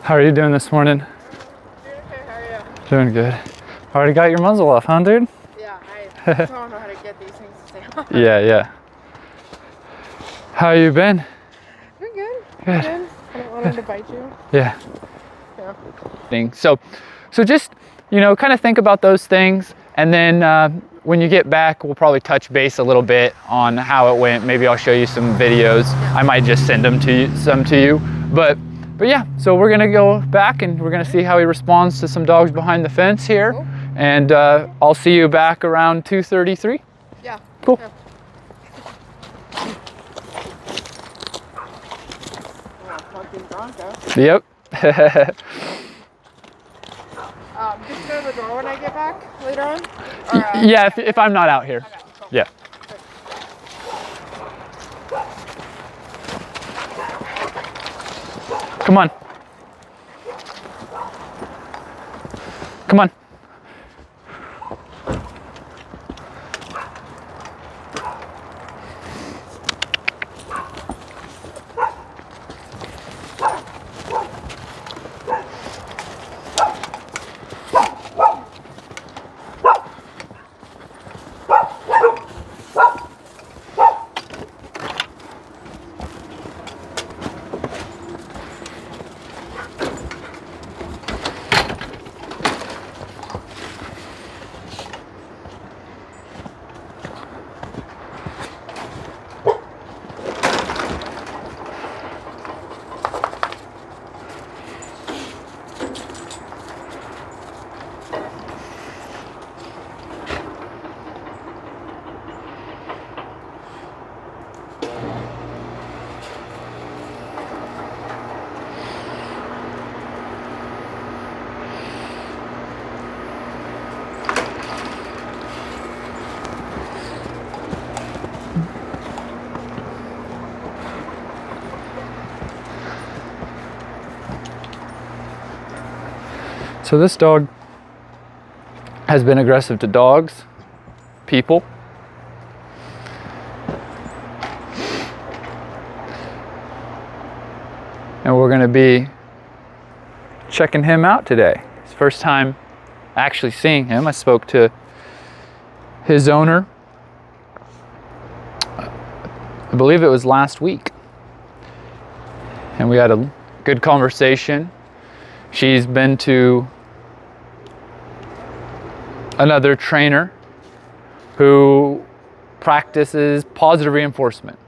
How are you doing this morning? Doing okay, how are you? Doing good. Already got your muzzle off, huh, dude? Yeah, I don't know how to get these things to stay on. Yeah. How you been? You're good. Good. Good. I don't want him to bite you. Yeah. Yeah. So just, kind of think about those things, and then when you get back, we'll probably touch base a little bit on how it went. Maybe I'll show you some videos. I might just send them to you. But yeah, so we're gonna go back and we're gonna see how he responds to some dogs behind the fence here. Cool. And I'll see you back around 2:33. Yeah. Cool. Yeah. Oh, fucking Bronco. Yep. Just go to the door when I get back later on? Or, Yeah, if I'm not out here. Okay, cool. Yeah. Come on. Come on. So this dog has been aggressive to dogs, people. And we're gonna be checking him out today. It's the first time actually seeing him. I spoke to his owner, I believe it was last week. And we had a good conversation. She's been to another trainer who practices positive reinforcement.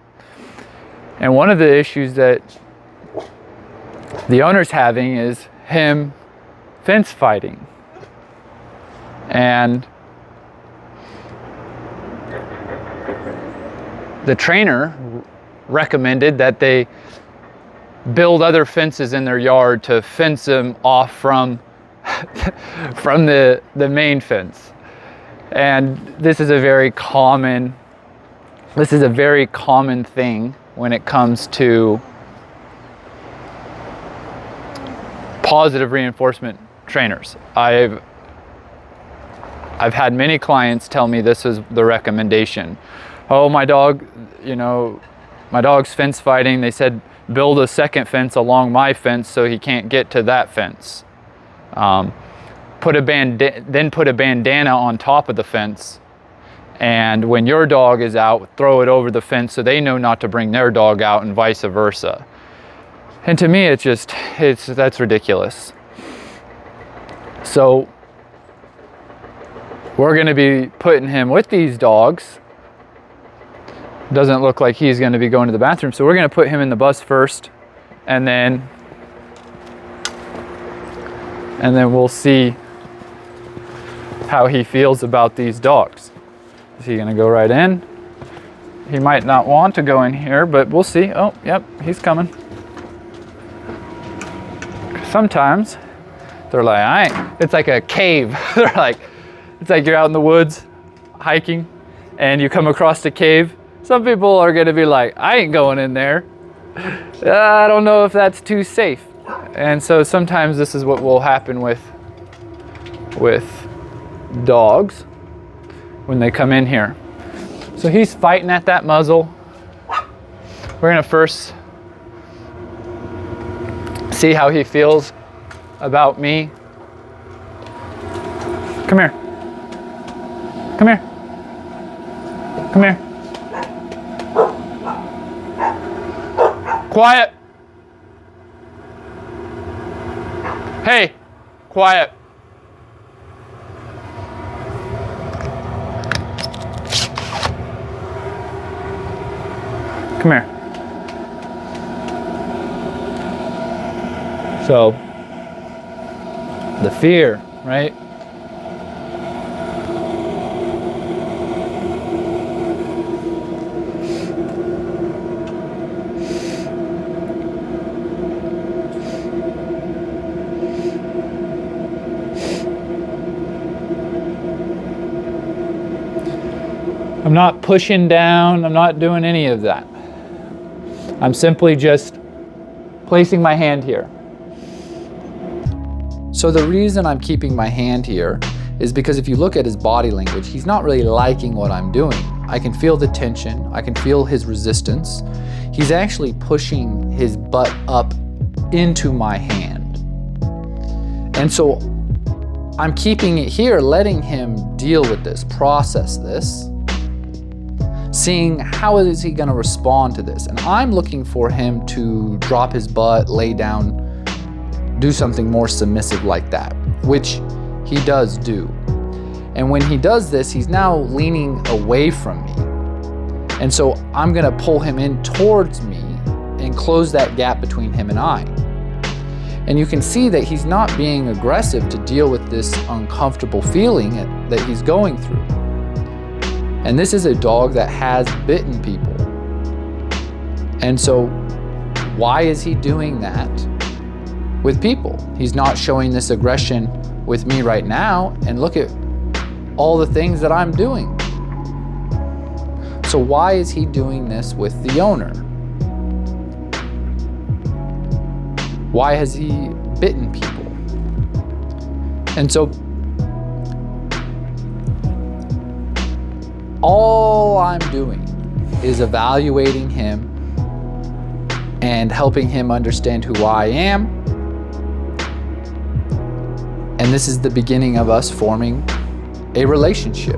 And one of the issues that the owner's having is him fence fighting. And the trainer recommended that they build other fences in their yard to fence them off from the main fence. And this is a very common thing when it comes to positive reinforcement trainers. I've had many clients tell me this is the recommendation. Oh, my dog's fence fighting. They said build a second fence along my fence so he can't get to that fence. Then put a bandana on top of the fence, and when your dog is out, throw it over the fence so they know not to bring their dog out, and vice versa. And to me, that's ridiculous. So we're gonna be putting him with these dogs. Doesn't look like he's gonna be going to the bathroom, so we're gonna put him in the bus first, and then we'll see how he feels about these dogs. Is he gonna go right in? He might not want to go in here, but we'll see. Oh, yep, he's coming. Sometimes they're like, it's like a cave. It's like you're out in the woods hiking and you come across a cave. Some people are gonna be like, I ain't going in there. I don't know if that's too safe. And so sometimes this is what will happen with dogs when they come in here. So he's fighting at that muzzle. We're gonna first see how he feels about me? Come here. Come here. Come here. Quiet. Hey, quiet. Come here. So, the fear, right? I'm not pushing down, I'm not doing any of that. I'm simply just placing my hand here. So the reason I'm keeping my hand here is because if you look at his body language, he's not really liking what I'm doing. I can feel the tension, I can feel his resistance. He's actually pushing his butt up into my hand. And so I'm keeping it here, letting him deal with this, process this, seeing how is he gonna respond to this. And I'm looking for him to drop his butt, lay down, do something more submissive like that, which he does do. And when he does this, he's now leaning away from me. And so I'm gonna pull him in towards me and close that gap between him and I. And you can see that he's not being aggressive to deal with this uncomfortable feeling that he's going through. And this is a dog that has bitten people. And so why is he doing that with people? He's not showing this aggression with me right now, and look at all the things that I'm doing. So why is he doing this with the owner? Why has he bitten people? And so all I'm doing is evaluating him and helping him understand who I am. And this is the beginning of us forming a relationship.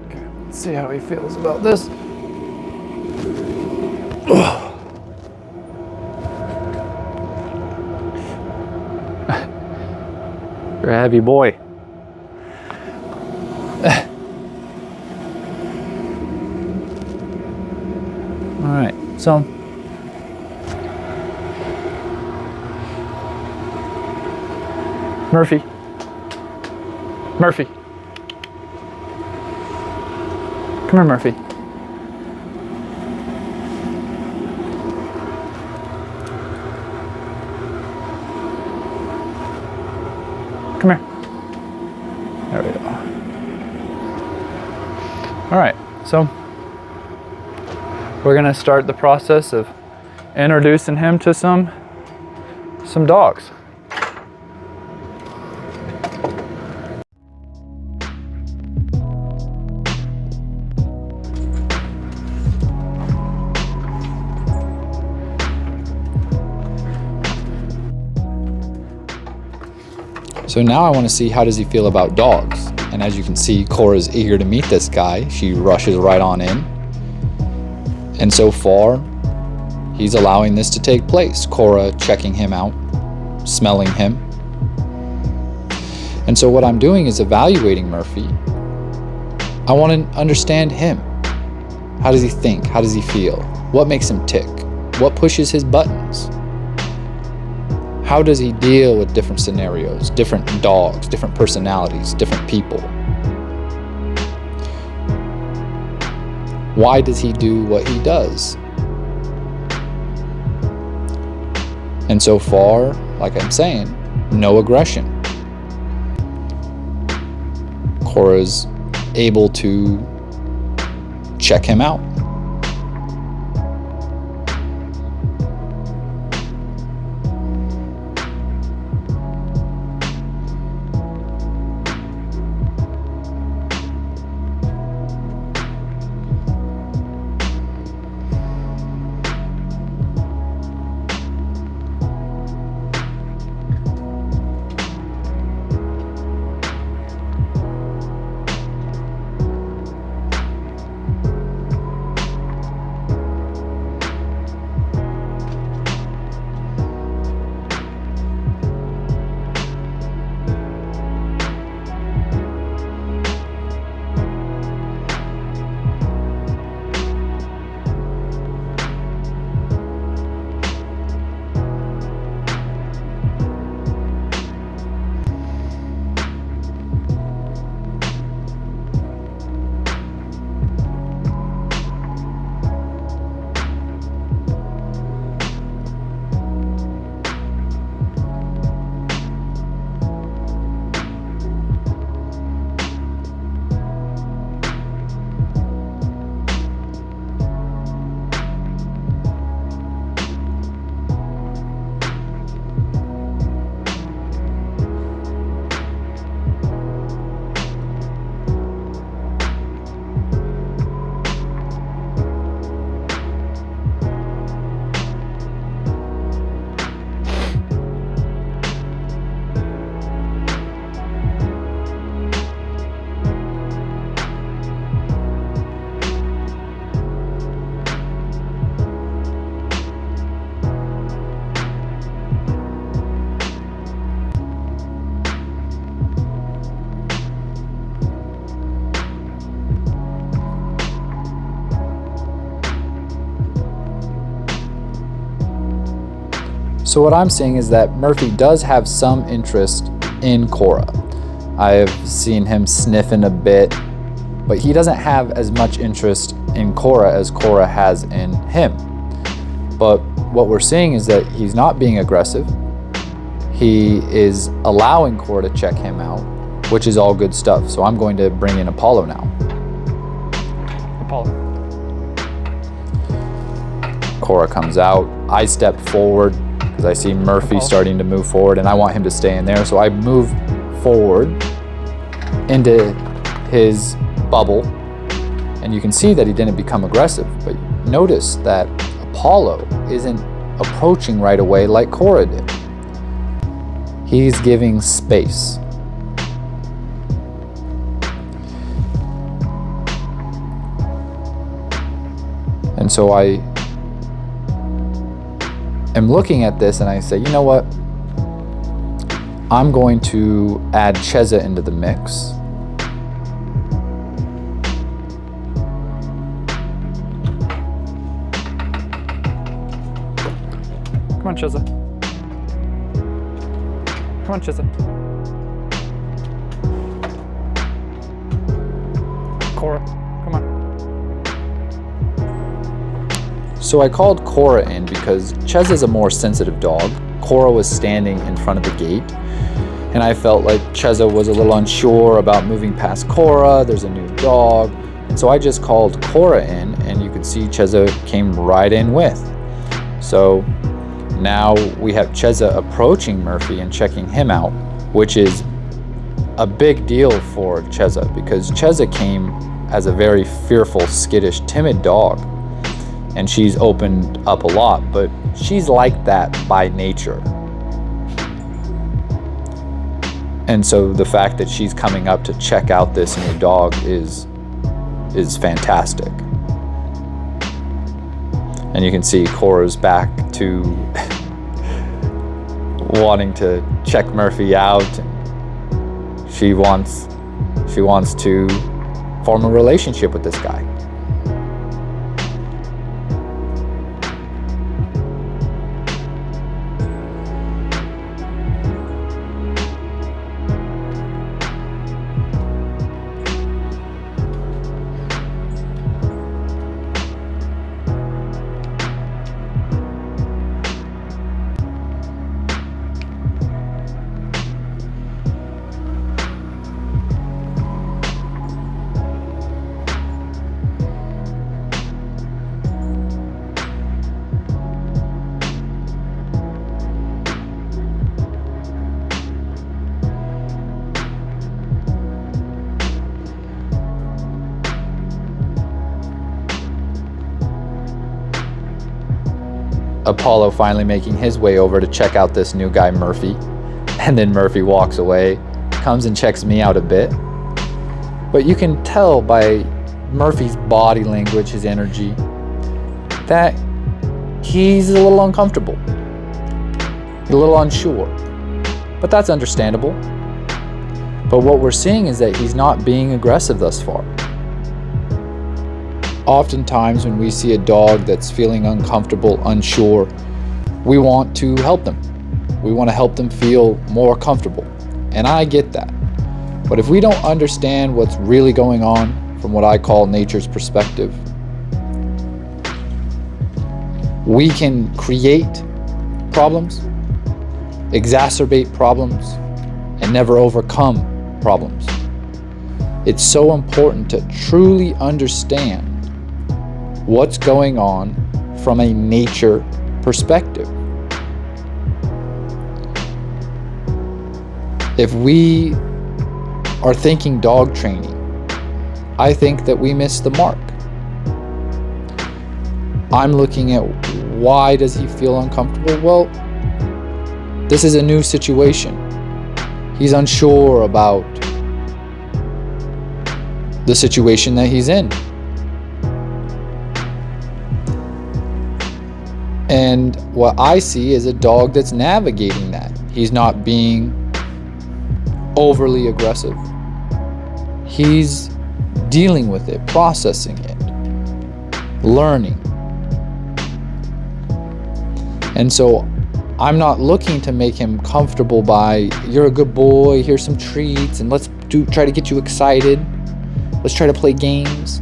Okay, let's see how he feels about this. You're a heavy boy. All right, so Murphy. Murphy. Come here, Murphy. Come here. There we go. All right, so we're gonna start the process of introducing him to some dogs. So now I want to see, how does he feel about dogs? And as you can see, Cora's eager to meet this guy. She rushes right on in. And so far, he's allowing this to take place. Cora checking him out, smelling him. And so what I'm doing is evaluating Murphy. I want to understand him. How does he think? How does he feel? What makes him tick? What pushes his buttons? How does he deal with different scenarios, different dogs, different personalities, different people? Why does he do what he does? And so far, like I'm saying, no aggression. Cora's able to check him out. So what I'm seeing is that Murphy does have some interest in Cora. I have seen him sniffing a bit, but he doesn't have as much interest in Cora as Cora has in him. But what we're seeing is that he's not being aggressive. He is allowing Cora to check him out, which is all good stuff. So I'm going to bring in Apollo now. Apollo. Cora comes out. I step forward because I see Murphy starting to move forward and I want him to stay in there. So I move forward into his bubble and you can see that he didn't become aggressive. But notice that Apollo isn't approaching right away like Cora did. He's giving space. And so I am looking at this and I say, you know what? I'm going to add Cheza into the mix. Come on, Cheza. Come on, Cheza. Cora, come on. So I called Cora in because Cheza's a more sensitive dog. Cora was standing in front of the gate and I felt like Cheza was a little unsure about moving past Cora. There's a new dog. And so I just called Cora in and you could see Cheza came right in with. So now we have Cheza approaching Murphy and checking him out, which is a big deal for Cheza because Cheza came as a very fearful, skittish, timid dog. And she's opened up a lot, but she's like that by nature. And so the fact that she's coming up to check out this new dog is fantastic. And you can see Cora's back to wanting to check Murphy out. She wants to form a relationship with this guy. Apollo finally making his way over to check out this new guy, Murphy. And then Murphy walks away, comes and checks me out a bit. But you can tell by Murphy's body language, his energy, that he's a little uncomfortable. He's a little unsure. But that's understandable. But what we're seeing is that he's not being aggressive thus far. Oftentimes when we see a dog that's feeling uncomfortable, unsure, we want to help them. We want to help them feel more comfortable. And I get that. But if we don't understand what's really going on from what I call nature's perspective, we can create problems, exacerbate problems, and never overcome problems. It's so important to truly understand what's going on from a nature perspective. If we are thinking dog training, I think that we miss the mark. I'm looking at why does he feel uncomfortable? Well, this is a new situation. He's unsure about the situation that he's in. And what I see is a dog that's navigating that. He's not being overly aggressive. He's dealing with it, processing it, learning. And so I'm not looking to make him comfortable by, you're a good boy, here's some treats, and let's try to get you excited. Let's try to play games.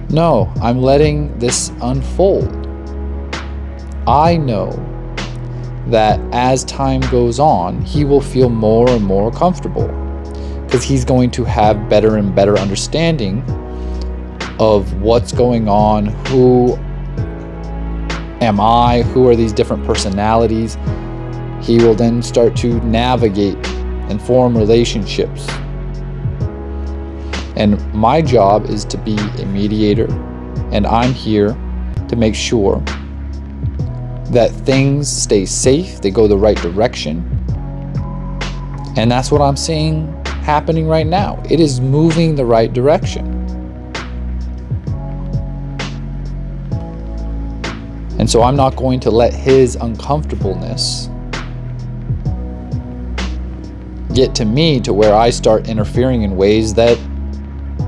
No, I'm letting this unfold. I know that as time goes on, he will feel more and more comfortable because he's going to have better and better understanding of what's going on, who am I, who are these different personalities. He will then start to navigate and form relationships. And my job is to be a mediator, and I'm here to make sure that things stay safe, they go the right direction. And that's what I'm seeing happening right now. It is moving the right direction. And so I'm not going to let his uncomfortableness get to me to where I start interfering in ways that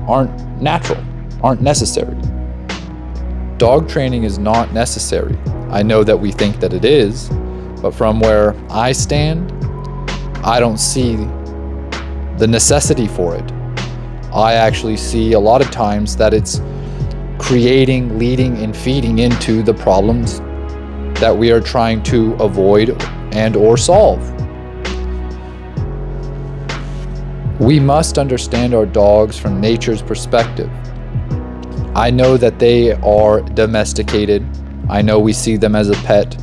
aren't natural, aren't necessary. Dog training is not necessary. I know that we think that it is, but from where I stand, I don't see the necessity for it. I actually see a lot of times that it's creating, leading, and feeding into the problems that we are trying to avoid and or solve. We must understand our dogs from nature's perspective. I know that they are domesticated. I know we see them as a pet.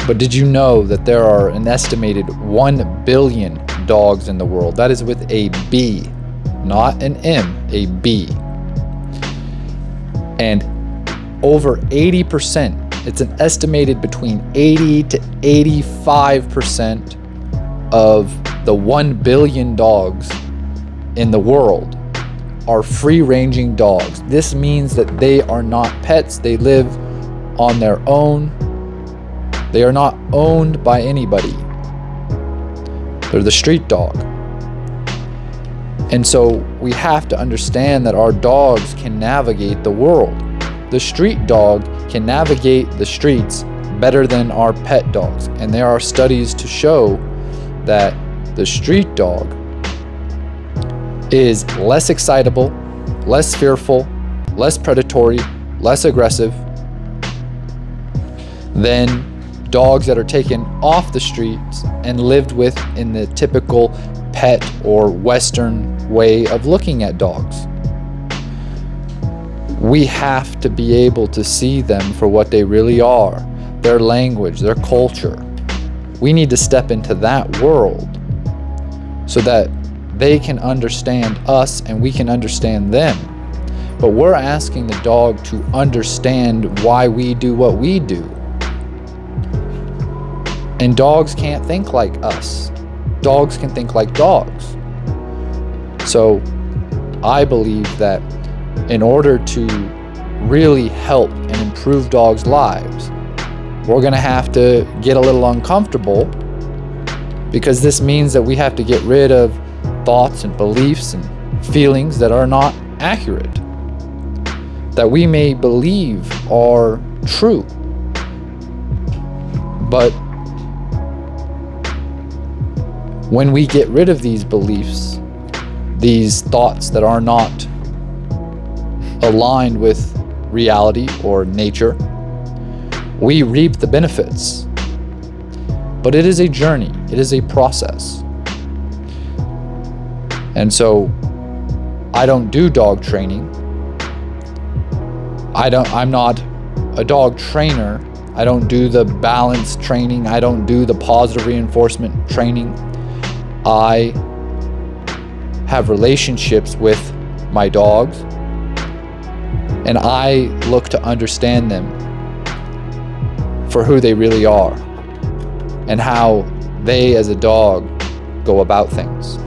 But did you know that there are an estimated 1 billion dogs in the world? That is with a B, not an M, a B. And over 80%, it's an estimated between 80 to 85% of the 1 billion dogs in the world are free-ranging dogs. This means that they are not pets. They live on their own. They are not owned by anybody. They're the street dog. And so we have to understand that our dogs can navigate the world. The street dog can navigate the streets better than our pet dogs. And there are studies to show that the street dog is less excitable, less fearful, less predatory, less aggressive than dogs that are taken off the streets and lived with in the typical pet or Western way of looking at dogs. We have to be able to see them for what they really are, their language, their culture. We need to step into that world so that they can understand us and we can understand them. But we're asking the dog to understand why we do what we do. And dogs can't think like us. Dogs can think like dogs. So I believe that in order to really help and improve dogs' lives, we're going to have to get a little uncomfortable, because this means that we have to get rid of thoughts and beliefs and feelings that are not accurate, that we may believe are true. But when we get rid of these beliefs, these thoughts that are not aligned with reality or nature, we reap the benefits. But it is a journey, it is a process. And so I don't do dog training. I'm not a dog trainer. I don't do the balance training. I don't do the positive reinforcement training. I have relationships with my dogs, and I look to understand them for who they really are and how they as a dog go about things.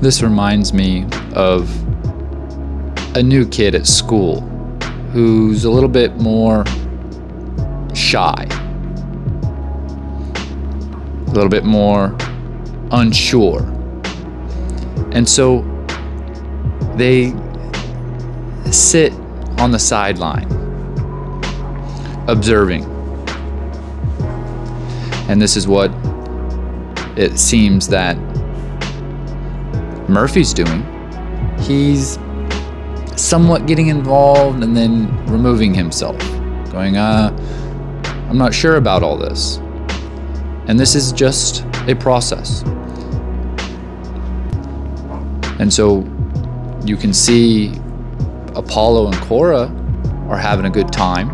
This reminds me of a new kid at school who's a little bit more shy, a little bit more unsure. And so they sit on the sideline, observing. And this is what it seems that Murphy's doing. He's somewhat getting involved and then removing himself, going, I'm not sure about all this. And this is just a process. And so you can see Apollo and Cora are having a good time.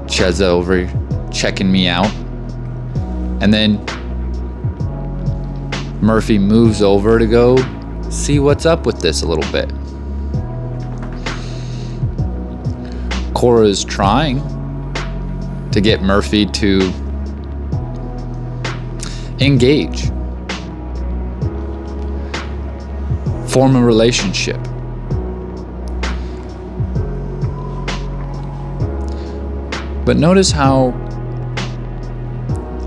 Cheza over checking me out. And then Murphy moves over to go see what's up with this a little bit. Cora is trying to get Murphy to engage, form a relationship. But notice how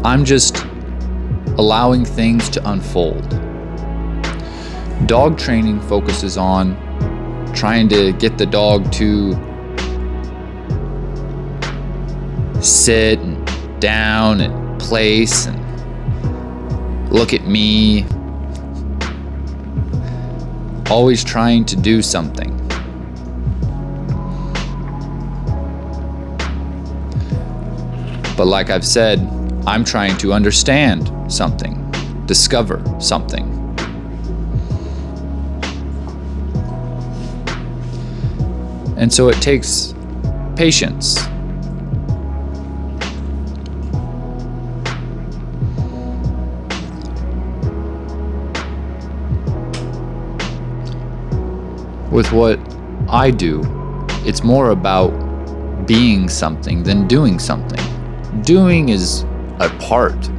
I'm just allowing things to unfold. Dog training focuses on trying to get the dog to sit and down and place and look at me, always trying to do something. But like I've said, I'm trying to understand something, discover something. And so it takes patience. With what I do, it's more about being something than doing something. Doing is a part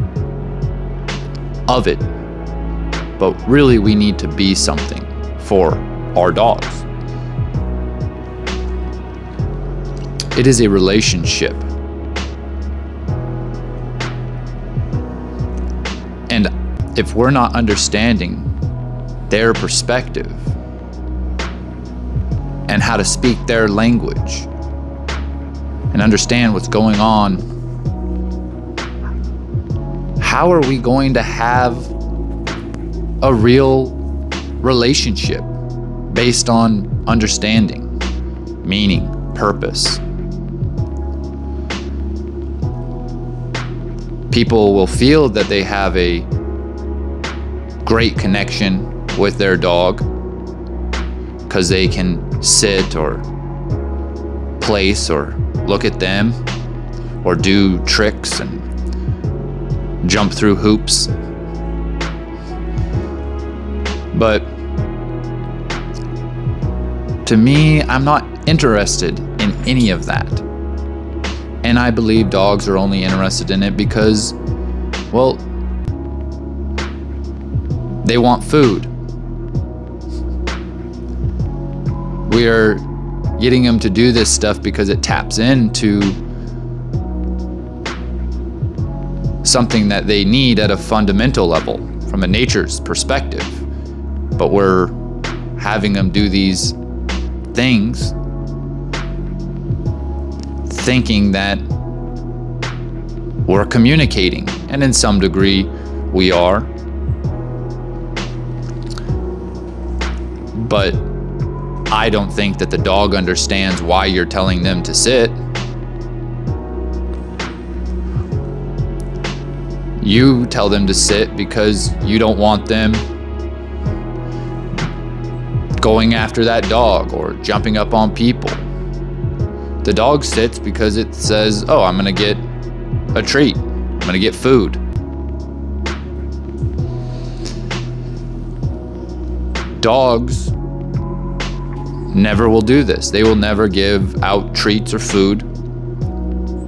of it, but really we need to be something for our dogs. It is a relationship. And if we're not understanding their perspective and how to speak their language and understand what's going on, how are we going to have a real relationship based on understanding, meaning, purpose? People will feel that they have a great connection with their dog because they can sit or place or look at them or do tricks and jump through hoops. But to me, I'm not interested in any of that. And I believe dogs are only interested in it because, well, they want food. We are getting them to do this stuff because it taps into something that they need at a fundamental level from a nature's perspective. But we're having them do these things thinking that we're communicating, and in some degree we are. But I don't think that the dog understands why you're telling them to sit. You tell them to sit because you don't want them going after that dog or jumping up on people. The dog sits because it says, oh, I'm gonna get a treat. I'm gonna get food. Dogs never will do this. They will never give out treats or food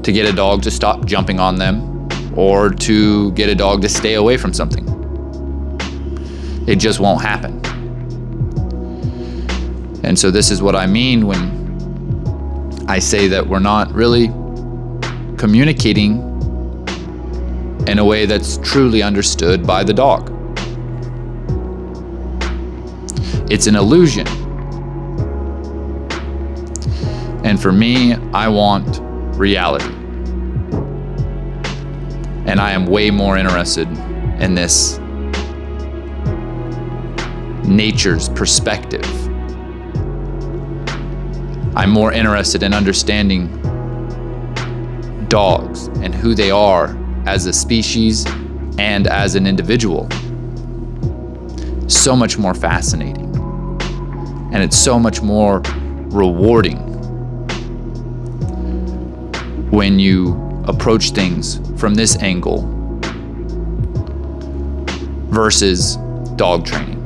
to get a dog to stop jumping on them or to get a dog to stay away from something. It just won't happen. And so this is what I mean when I say that we're not really communicating in a way that's truly understood by the dog. It's an illusion. And for me, I want reality. And I am way more interested in this nature's perspective. I'm more interested in understanding dogs and who they are as a species and as an individual. So much more fascinating. And it's so much more rewarding when you approach things from this angle versus dog training.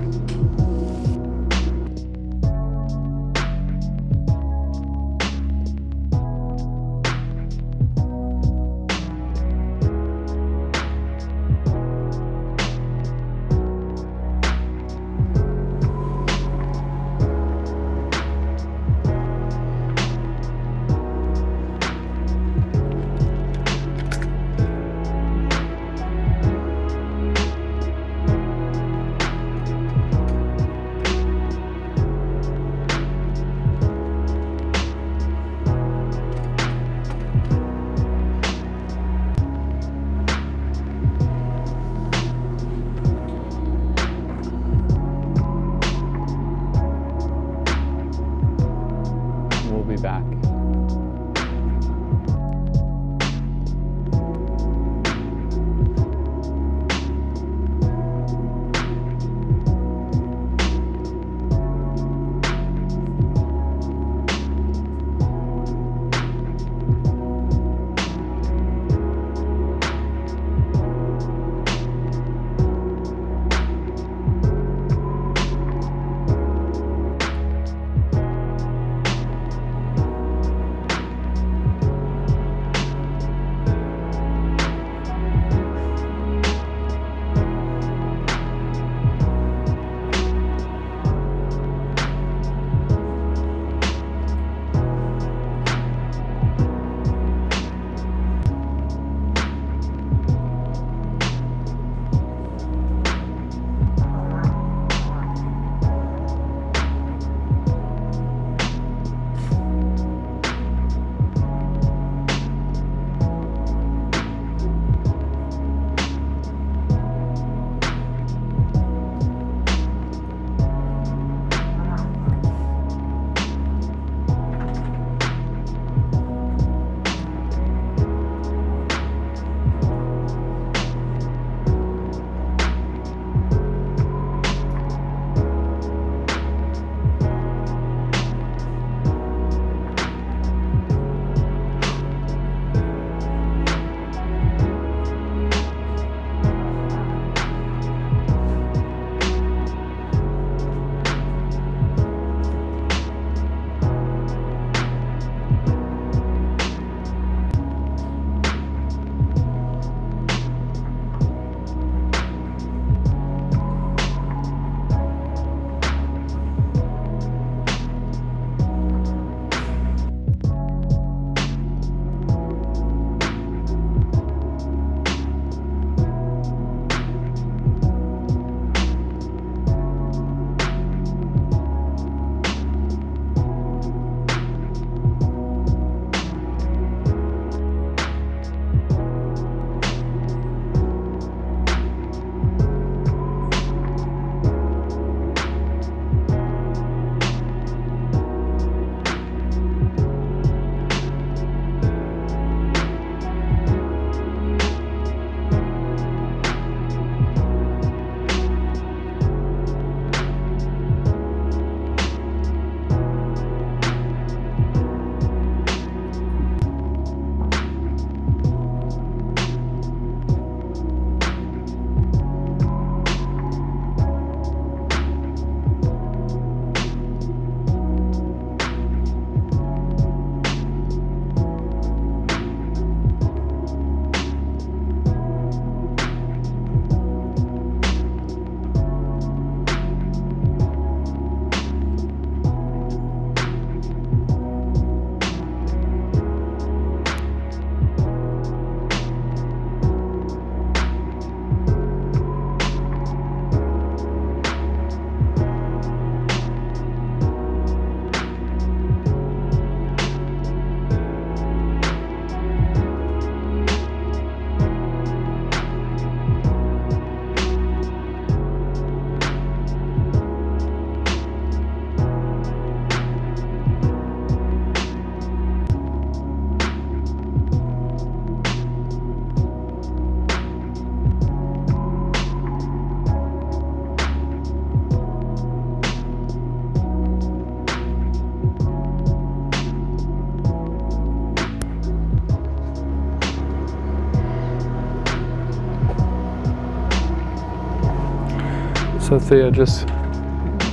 So Thea just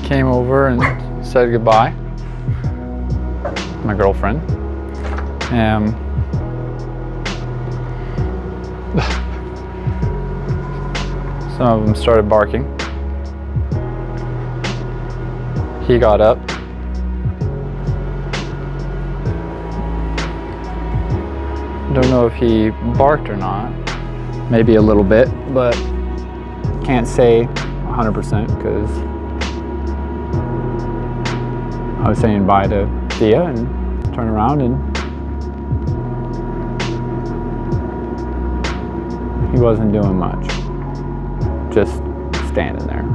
came over and said goodbye. My girlfriend. Some of them started barking. He got up. Don't know if he barked or not. Maybe a little bit, but can't say 100% because I was saying bye to Thea and turned around and he wasn't doing much. Just standing there.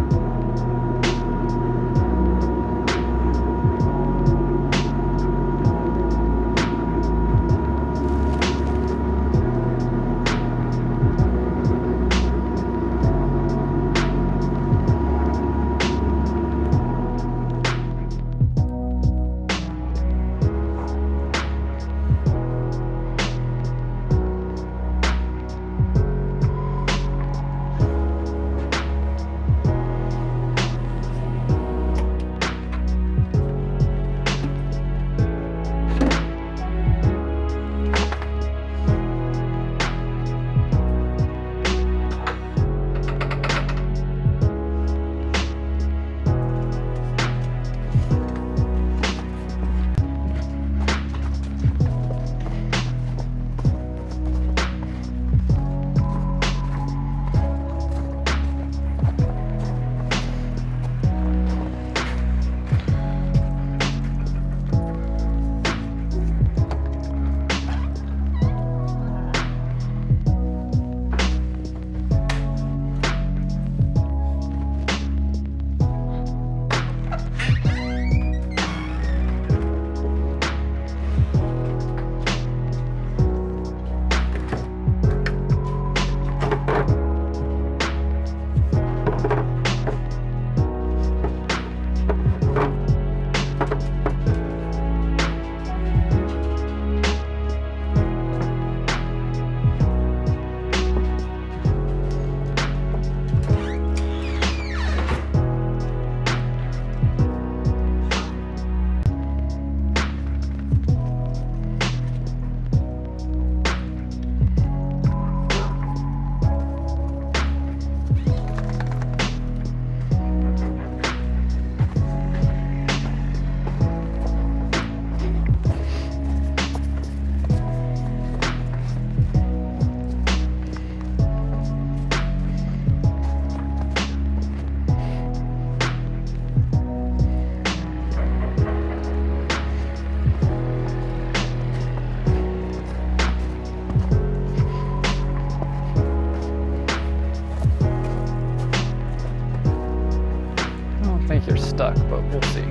I think you're stuck, but we'll see.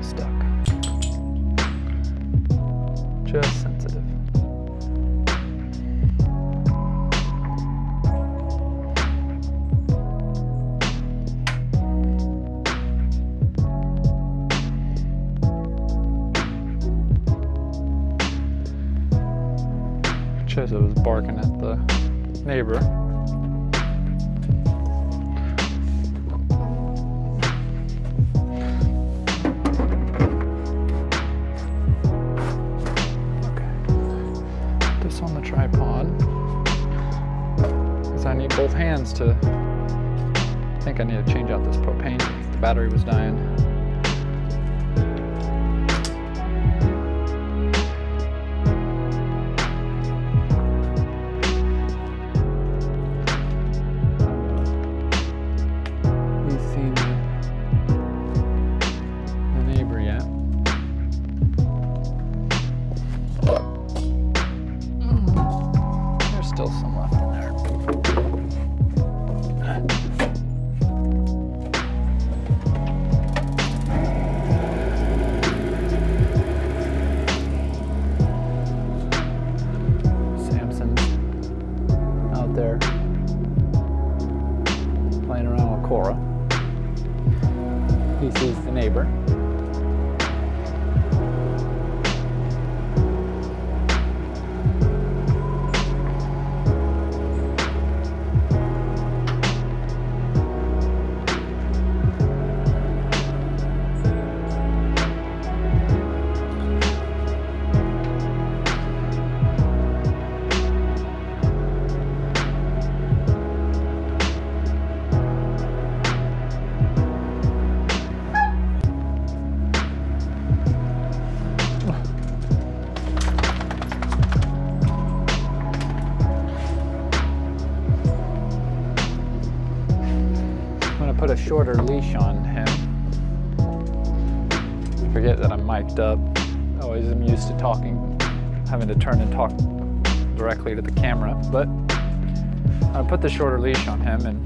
Stuck. Just sensitive. Chesa was barking at the neighbor. Okay. This on the tripod because I need both hands to. I think I need to change out this propane tank. The battery was dying. Still some left in there. Samson's out there playing around with Cora. He sees the neighbor. Put a shorter leash on him. Forget that I'm mic'd up. I always am used to talking, having to turn and talk directly to the camera, but I put the shorter leash on him, and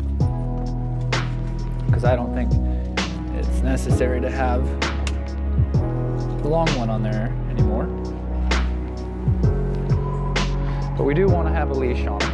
because I don't think it's necessary to have the long one on there anymore. But we do want to have a leash on him.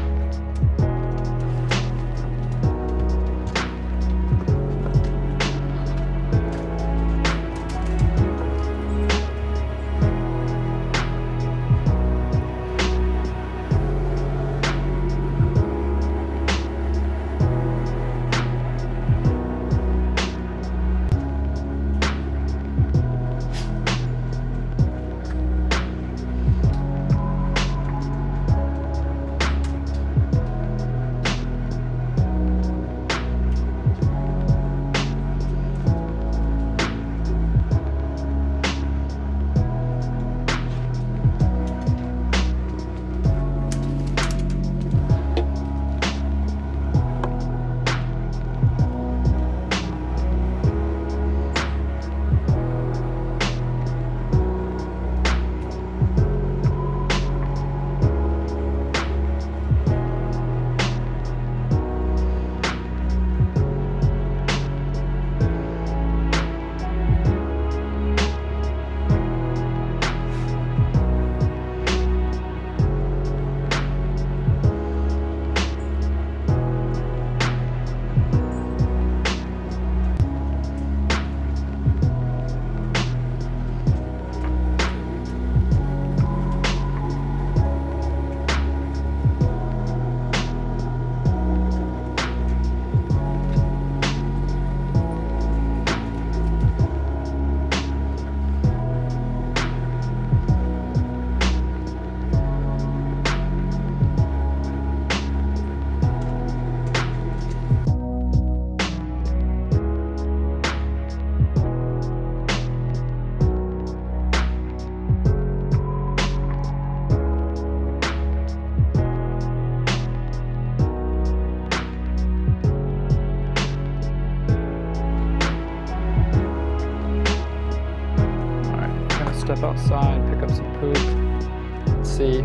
Step outside, pick up some poop, and see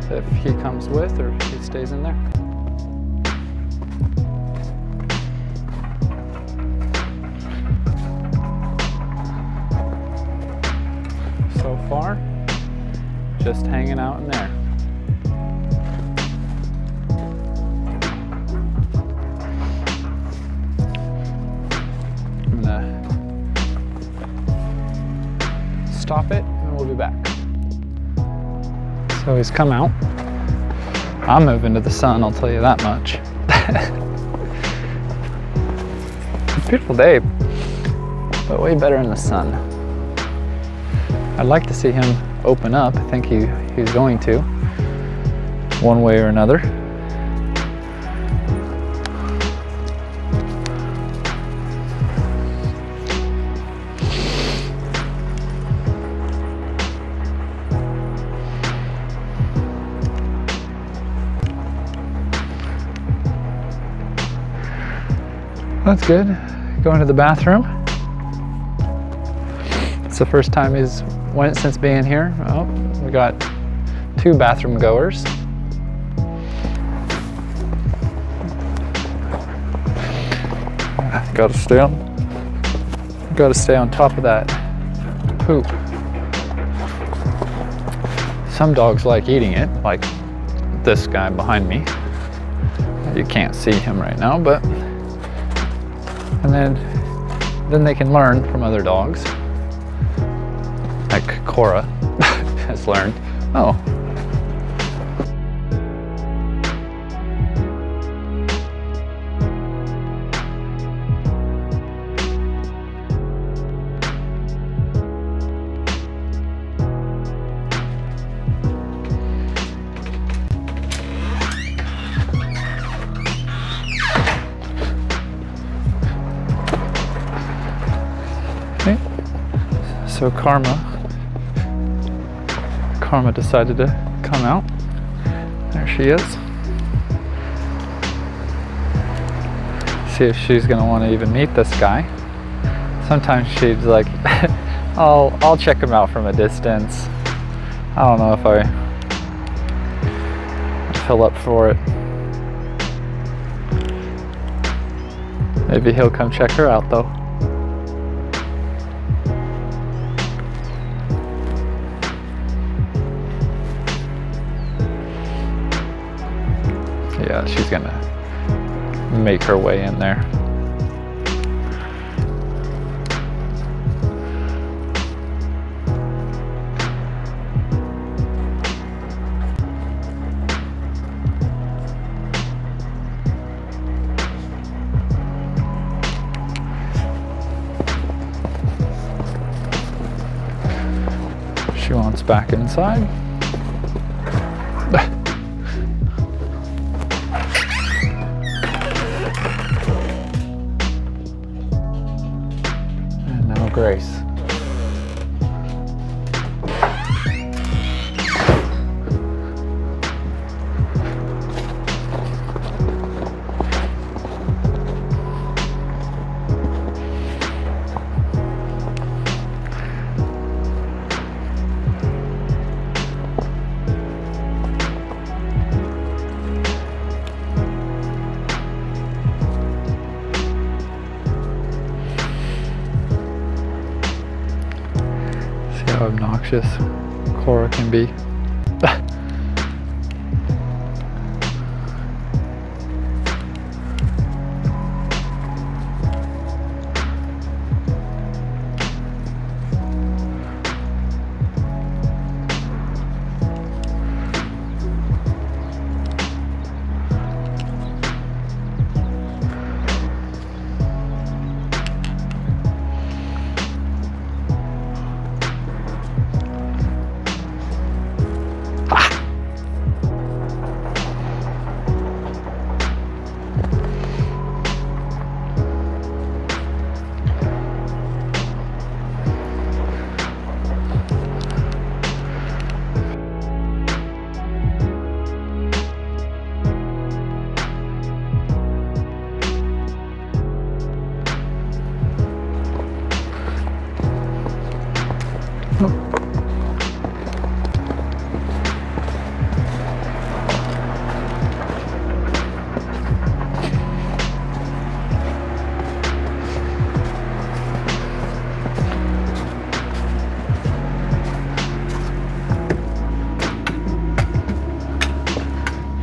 if he comes with or if he stays in there. So far, just hanging out in there. Stop it and we'll be back. So he's come out. I'm moving to the sun, I'll tell you that much. It's a beautiful day, but way better in the sun. I'd like to see him open up. I think he's going to, one way or another. That's good. Going to the bathroom. It's the first time he's went since being here. Oh, we got 2 bathroom goers. Gotta stay on top of that poop. Some dogs like eating it, like this guy behind me. You can't see him right now, but, and then they can learn from other dogs. Like Cora has learned. Oh. Okay. So Karma decided to come out. There she is. See if she's gonna want to even meet this guy. Sometimes she's like, I'll check him out from a distance. I don't know if I fill up for it. Maybe he'll come check her out though. Yeah, she's gonna make her way in there. She wants back inside. Grace. How obnoxious Cora can be.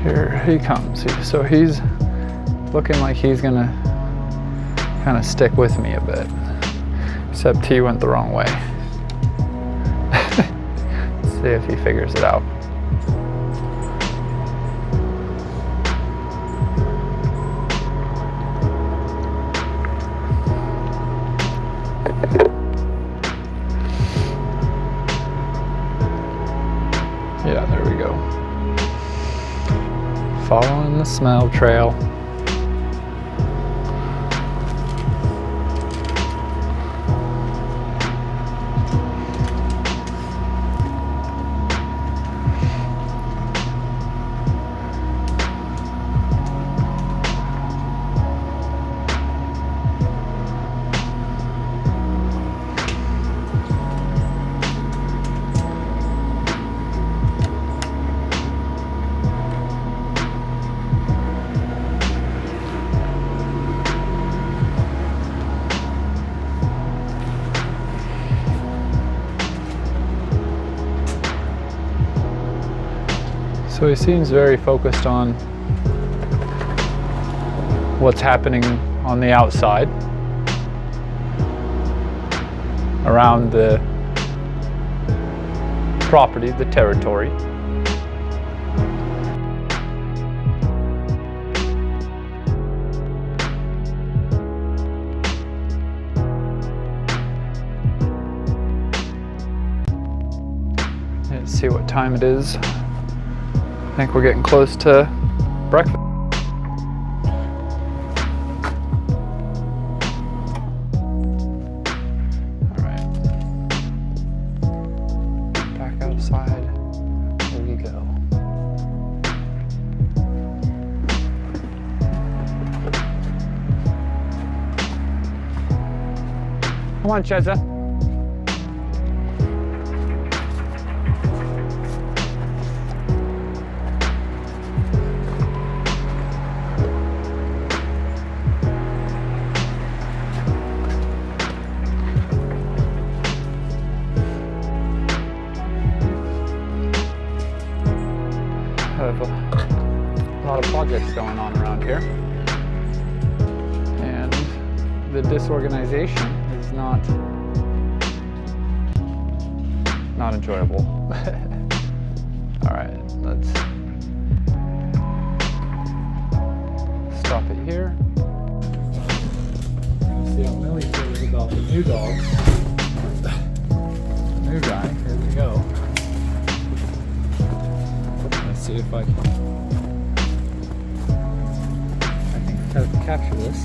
Here he comes. So he's looking like he's gonna kind of stick with me a bit. Except he went the wrong way. See if he figures it out. Yeah, there we go. Following the smell trail. So he seems very focused on what's happening on the outside around the property, the territory. Let's see what time it is. I think we're getting close to breakfast. All right. Back outside we go. Come on, Cheza. Have a lot of projects going on around here, and the disorganization is not enjoyable. All right, let's stop it here. See how Millie feels about the new dog. New guy. Here we go. See if I can capture this.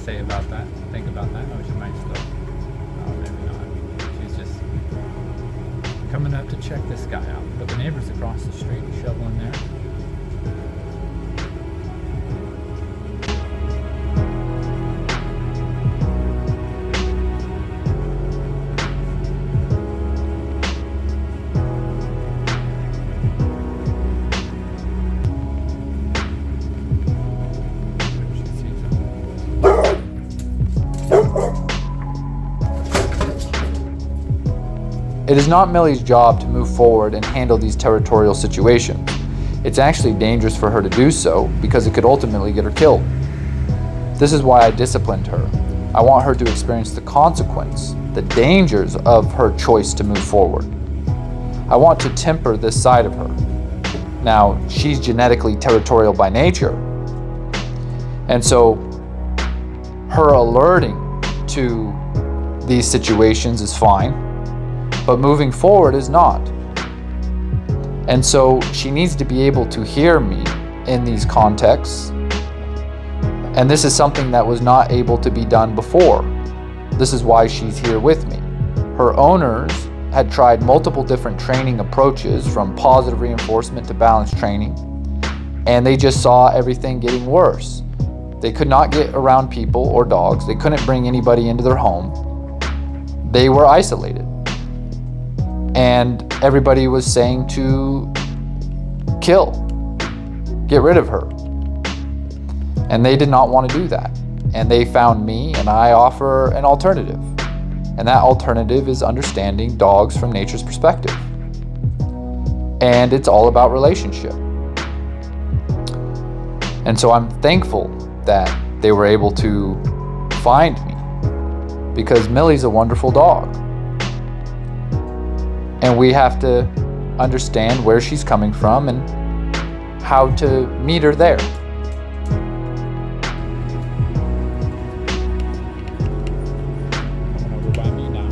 say about that? Think about that? Oh, she might still. Oh, maybe not. She's just coming up to check this guy out. But the neighbor's across the street shoveling there. It is not Millie's job to move forward and handle these territorial situations. It's actually dangerous for her to do so because it could ultimately get her killed. This is why I disciplined her. I want her to experience the consequence, the dangers of her choice to move forward. I want to temper this side of her. Now, she's genetically territorial by nature, and so her alerting to these situations is fine, but moving forward is not. And so she needs to be able to hear me in these contexts. And this is something that was not able to be done before. This is why she's here with me. Her owners had tried multiple different training approaches, from positive reinforcement to balance training, and they just saw everything getting worse. They could not get around people or dogs. They couldn't bring anybody into their home. They were isolated. And everybody was saying to kill, get rid of her. And they did not want to do that. And they found me, and I offer an alternative. And that alternative is understanding dogs from nature's perspective. And it's all about relationship. And so I'm thankful that they were able to find me, because Millie's a wonderful dog. And we have to understand where she's coming from and how to meet her there. Coming over by me now.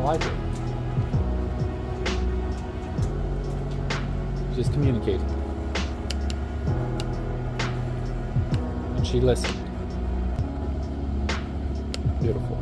like it. Just communicating. And she listened. Beautiful.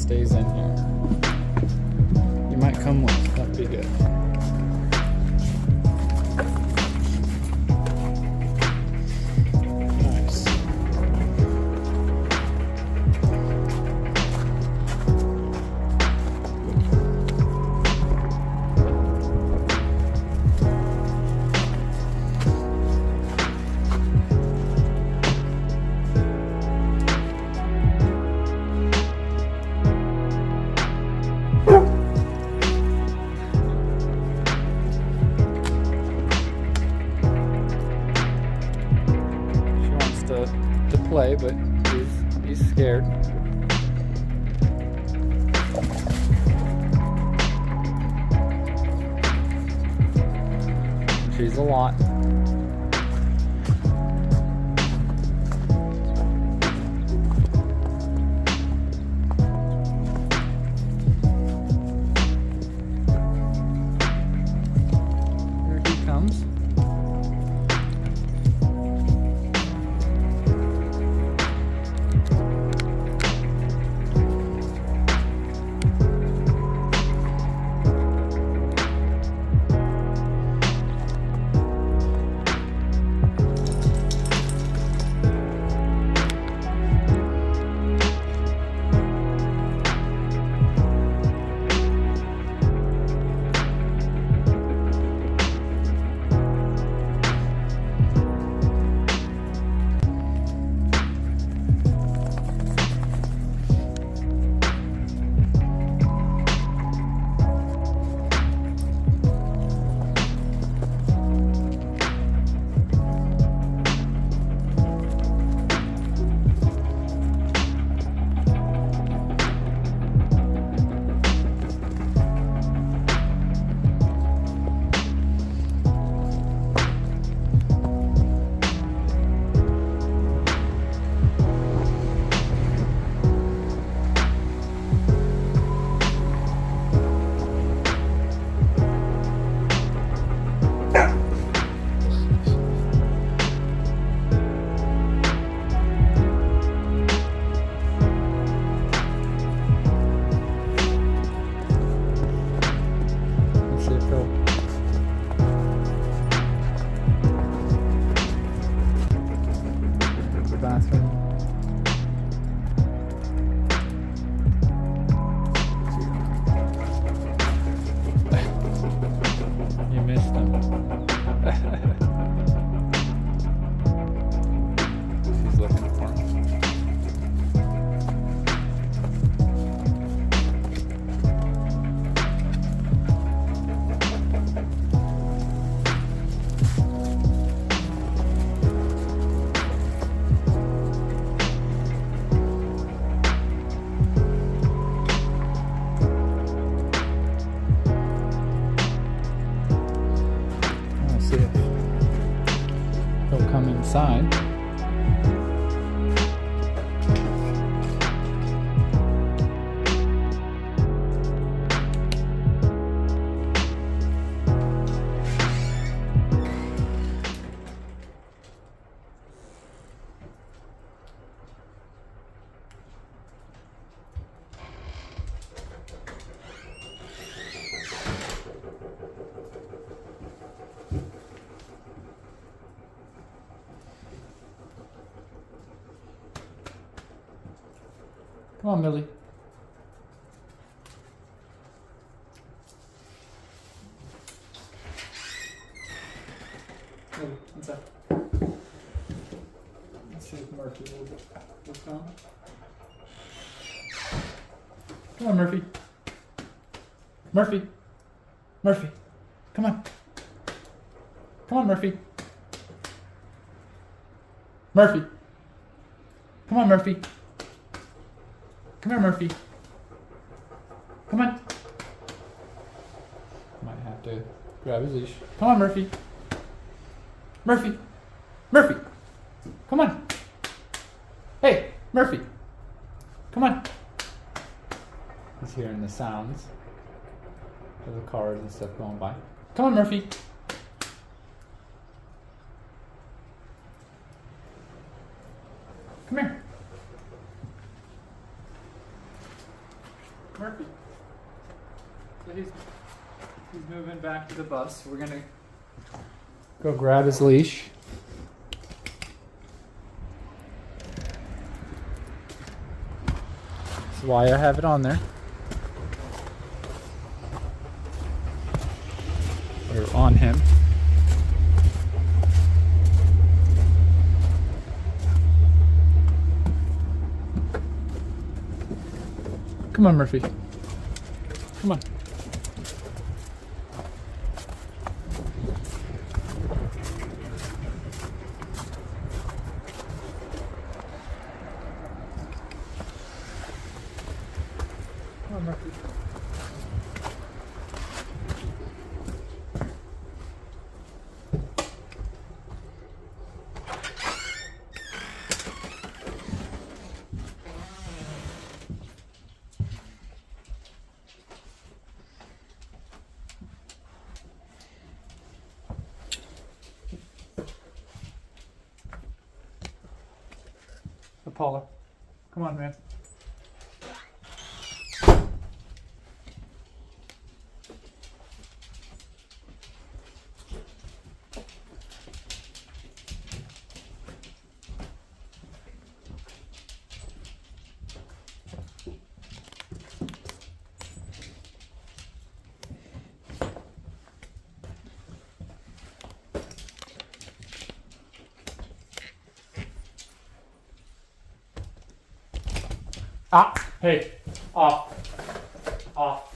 Stays in here. You might come with, that'd be good. Nice. To play, but he's scared. She's a lot. Here he comes. Bathroom. You missed him. She's looking for him. See if he'll come inside. Come on, Millie. Millie, what's up? Let's see if Murphy will come. Come on, Murphy. Murphy. Murphy. Come on. Come on, Murphy. Murphy. Come on, Murphy. Come here, Murphy. Come on. Might have to grab his leash. Come on, Murphy. Murphy. Murphy. Come on. Hey, Murphy. Come on. He's hearing the sounds of the cars and stuff going by. Come on, Murphy. Come here. Murphy. So he's moving back to the bus. We're gonna go grab his leash. That's why I have it on there. Or on him. Come on, Murphy. Come on. Come on, Murphy. Paula, come on, man. Ah, hey, off, off.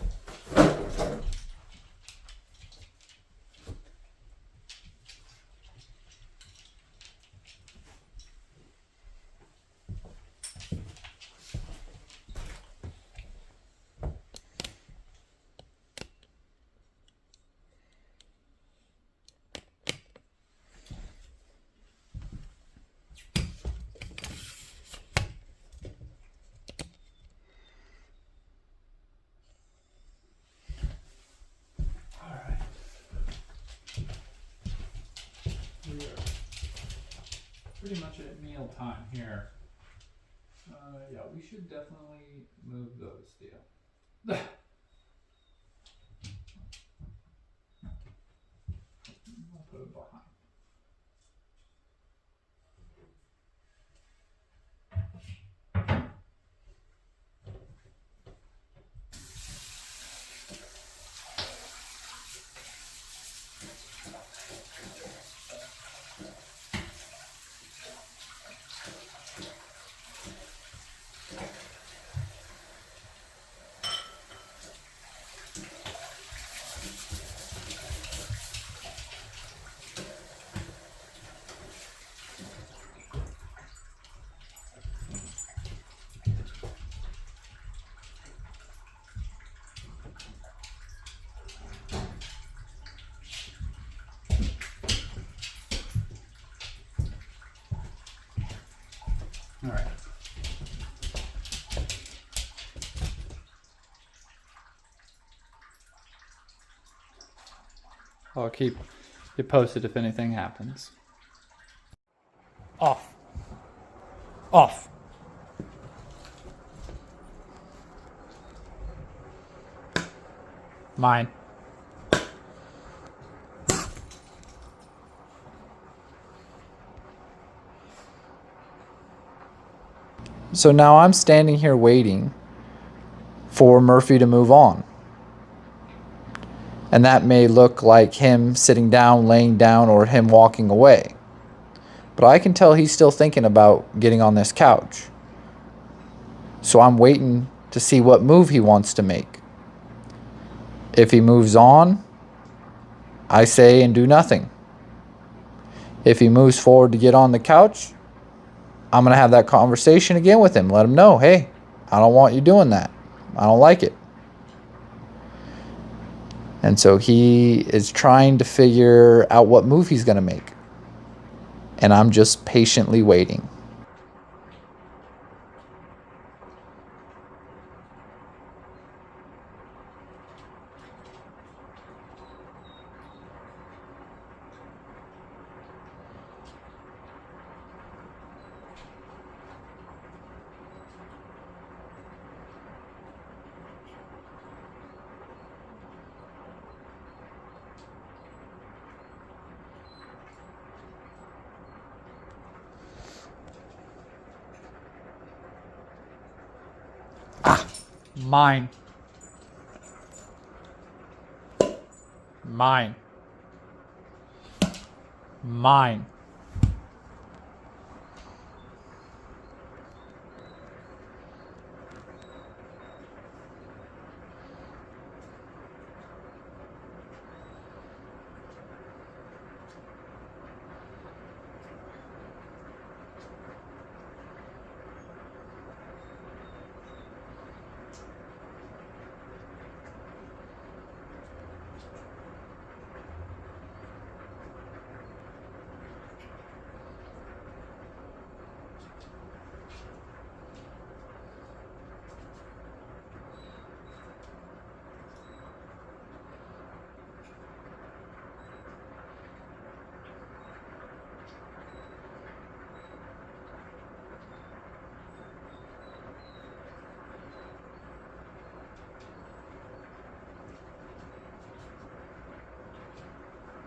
Pretty much at meal time here. Yeah, we should definitely move those deal. I'll put it behind. All right. I'll keep you posted if anything happens. Off. Off. Mine. So now I'm standing here waiting for Murphy to move on. And that may look like him sitting down, laying down, or him walking away. But I can tell he's still thinking about getting on this couch. So I'm waiting to see what move he wants to make. If he moves on, I say and do nothing. If he moves forward to get on the couch, I'm going to have that conversation again with him. Let him know, hey, I don't want you doing that. I don't like it. And so he is trying to figure out what move he's going to make. And I'm just patiently waiting. Mine. Mine. Mine.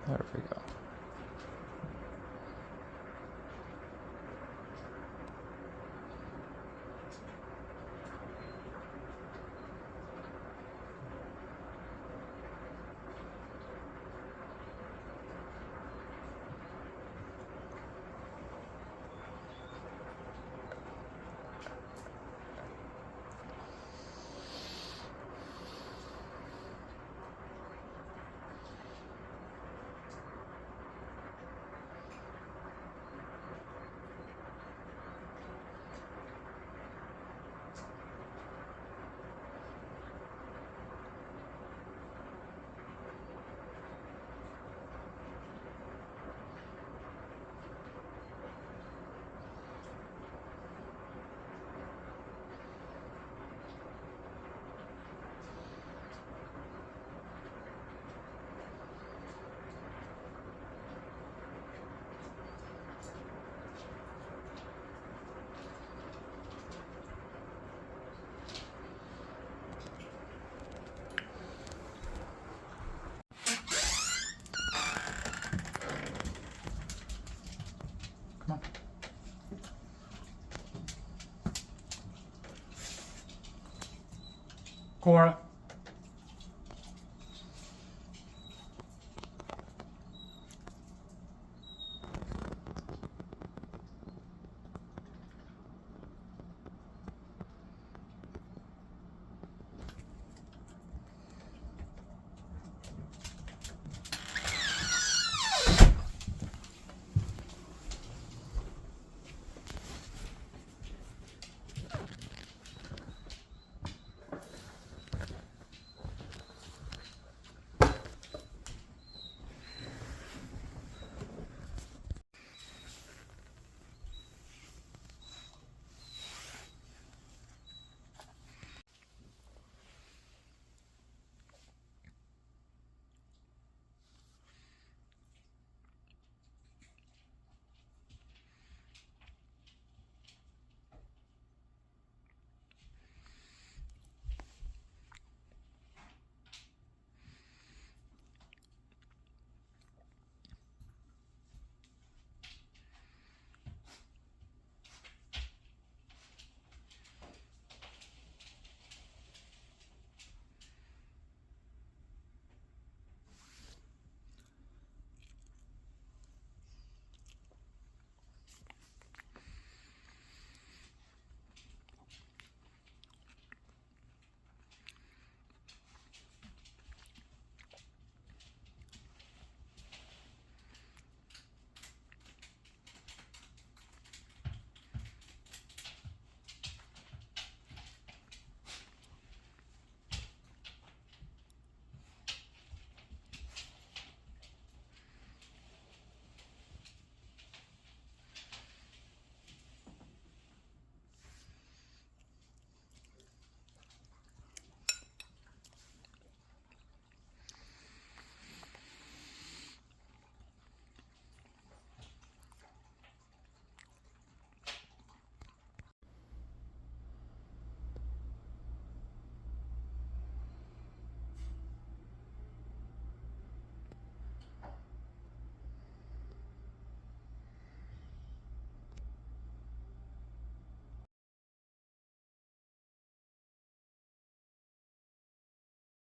There we go. Come on. Cora.